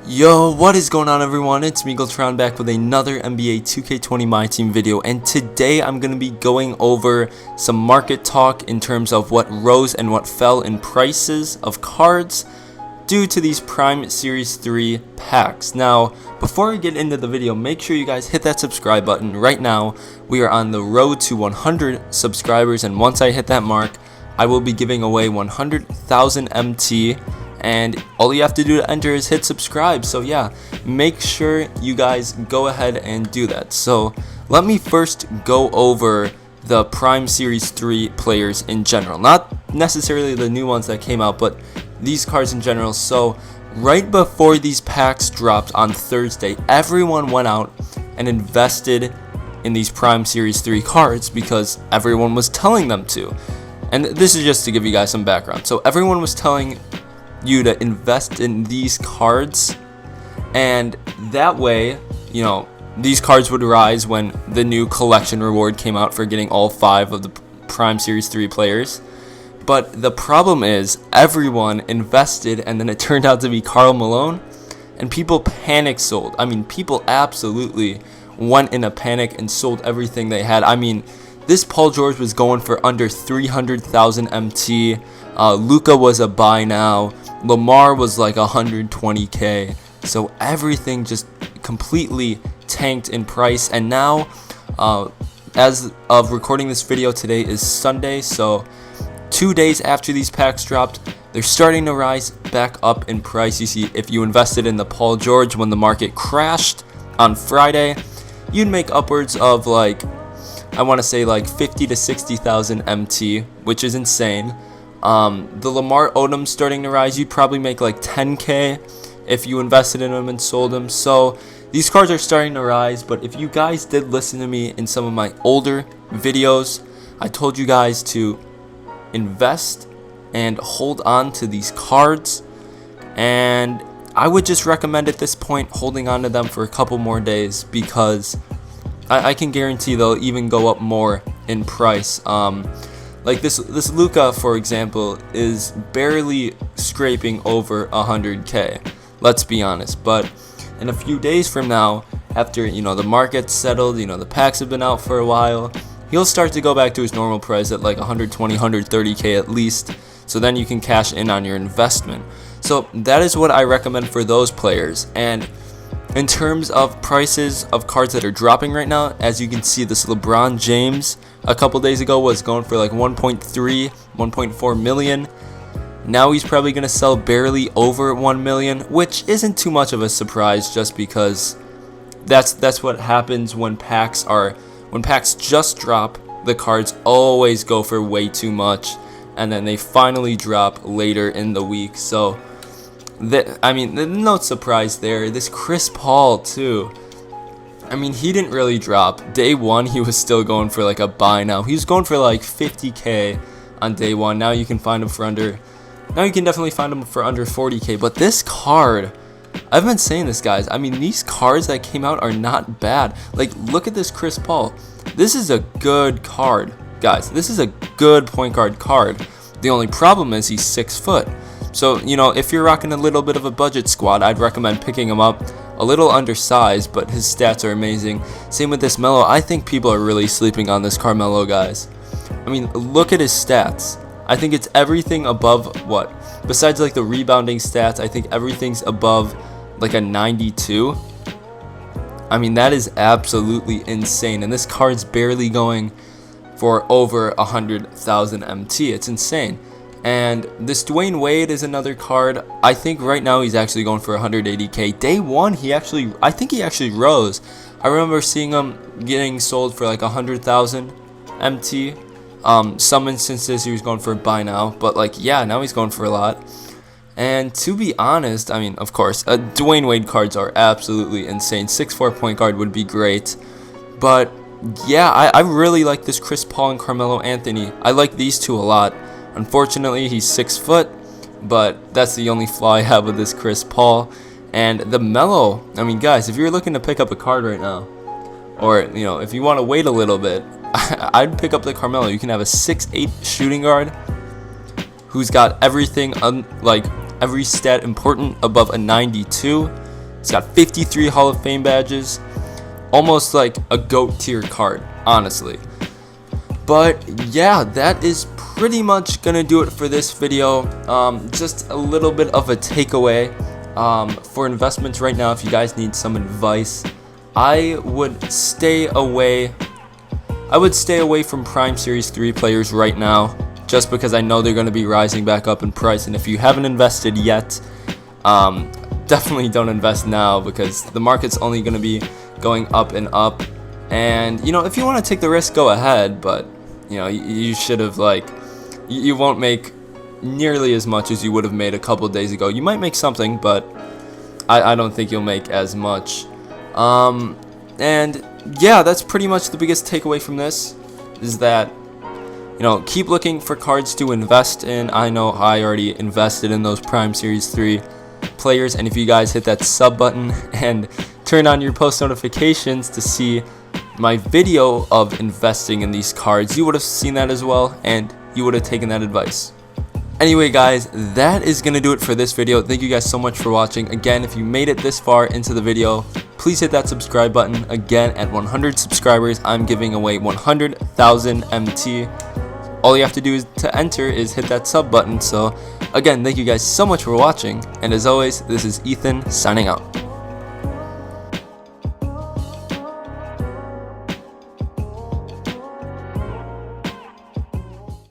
Yo, what is going on everyone? It's Meagletron back with another NBA 2K20 Myteam video, and today I'm going to be going over some market talk in terms of what rose and what fell in prices of cards due to these Prime Series 3 packs. Now, before I get into the video, make sure you guys hit that subscribe button. Right now, we are on the road to 100 subscribers, and once I hit that mark, I will be giving away 100,000 MT. And all you have to do to enter is hit subscribe. So yeah, make sure you guys go ahead and do that. So let me first go over the Prime Series 3 players in general. Not necessarily the new ones that came out, but these cards in general. So right before these packs dropped on Thursday, everyone went out and invested in these Prime Series 3 cards because everyone was telling them to. And this is just to give you guys some background. So everyone was telling you to invest in these cards, and that way, you know, these cards would rise when the new collection reward came out for getting all 5 of the Prime Series 3 players. But the problem is everyone invested, and then it turned out to be Karl Malone, and people panic sold. I mean, people absolutely went in a panic and sold everything they had. I mean, this Paul George was going for under 300,000 MT. Luka was a buy now. Lamar was like 120k. So everything just completely tanked in price. And now, as of recording this video, today is Sunday. So 2 days after these packs dropped, they're starting to rise back up in price. You see, if you invested in the Paul George when the market crashed on Friday, you'd make upwards of like, I want to say like 50 to 60,000 MT, which is insane. The Lamar Odom's starting to rise. You'd probably make like 10k if you invested in them and sold them. So these cards are starting to rise. But if you guys did listen to me in some of my older videos, I told you guys to invest and hold on to these cards, and I would just recommend at this point holding on to them for a couple more days, because I can guarantee they'll even go up more in price. Like this Luka, for example, is barely scraping over 100k. Let's be honest. But in a few days from now, after the market's settled, the packs have been out for a while, he'll start to go back to his normal price at like 120, 130k at least. So then you can cash in on your investment. So that is what I recommend for those players. And in terms of prices of cards that are dropping right now, as you can see, this LeBron James a couple days ago was going for like 1.3, 1.4 million. Now he's probably going to sell barely over 1 million, which isn't too much of a surprise, just because that's what happens when packs just drop. The cards always go for way too much, and then they finally drop later in the week. So I mean, no surprise there. This Chris Paul too, I mean, he didn't really drop. Day one, he was still going for like a buy now. He was going for like 50k on day one. Now you can definitely find him for under 40k. But this card, I've been saying this, guys. I mean, these cards that came out are not bad. Like, look at this Chris Paul. This is a good card, guys. This is a good point guard card. The only problem is he's 6 foot. So, if you're rocking a little bit of a budget squad, I'd recommend picking him up. A little undersized, but his stats are amazing. Same with this Melo. I think people are really sleeping on this Carmelo, guys. I mean, look at his stats. I think it's everything above what? Besides like the rebounding stats, I think everything's above like a 92. I mean, that is absolutely insane. And this card's barely going for over 100,000 MT. It's insane. And this Dwayne Wade is another card. I think right now he's actually going for 180k. Day one, I think he actually rose. I remember seeing him getting sold for like 100,000 MT. Some instances he was going for a buy now, but like, yeah, now he's going for a lot. And to be honest, I mean, of course, Dwayne Wade cards are absolutely insane. 6'4" point guard would be great. But yeah, I really like this Chris Paul and Carmelo Anthony. I like these two a lot. Unfortunately, he's 6 foot, but that's the only flaw I have with this Chris Paul. And the Melo, I mean, guys, if you're looking to pick up a card right now, or, if you want to wait a little bit, I'd pick up the Carmelo. You can have a 6'8" shooting guard who's got everything, like every stat important above a 92. It's got 53 Hall of Fame badges. Almost like a GOAT tier card, honestly. But yeah, that is pretty much gonna do it for this video. Just a little bit of a takeaway for investments right now. If you guys need some advice, I would stay away from Prime Series 3 players right now, just because I know they're going to be rising back up in price. And if you haven't invested yet, definitely don't invest now, because the market's only going to be going up and up. And you know, if you want to take the risk, go ahead, but you know, you should have, like, you won't make nearly as much as you would have made a couple days ago. You might make something, but I don't think you'll make as much. And yeah, that's pretty much the biggest takeaway from this, is that, you know, keep looking for cards to invest in. I know I already invested in those Prime Series 3 players, and if you guys hit that sub button and turn on your post notifications to see my video of investing in these cards, you would have seen that as well, and you would have taken that advice. Anyway guys, that is going to do it for this video. Thank you guys so much for watching. Again, if you made it this far into the video, please hit that subscribe button. Again, at 100 subscribers, I'm giving away 100,000 MT. All you have to do to enter is hit that sub button. So again, thank you guys so much for watching, and as always, this is Ethan signing out.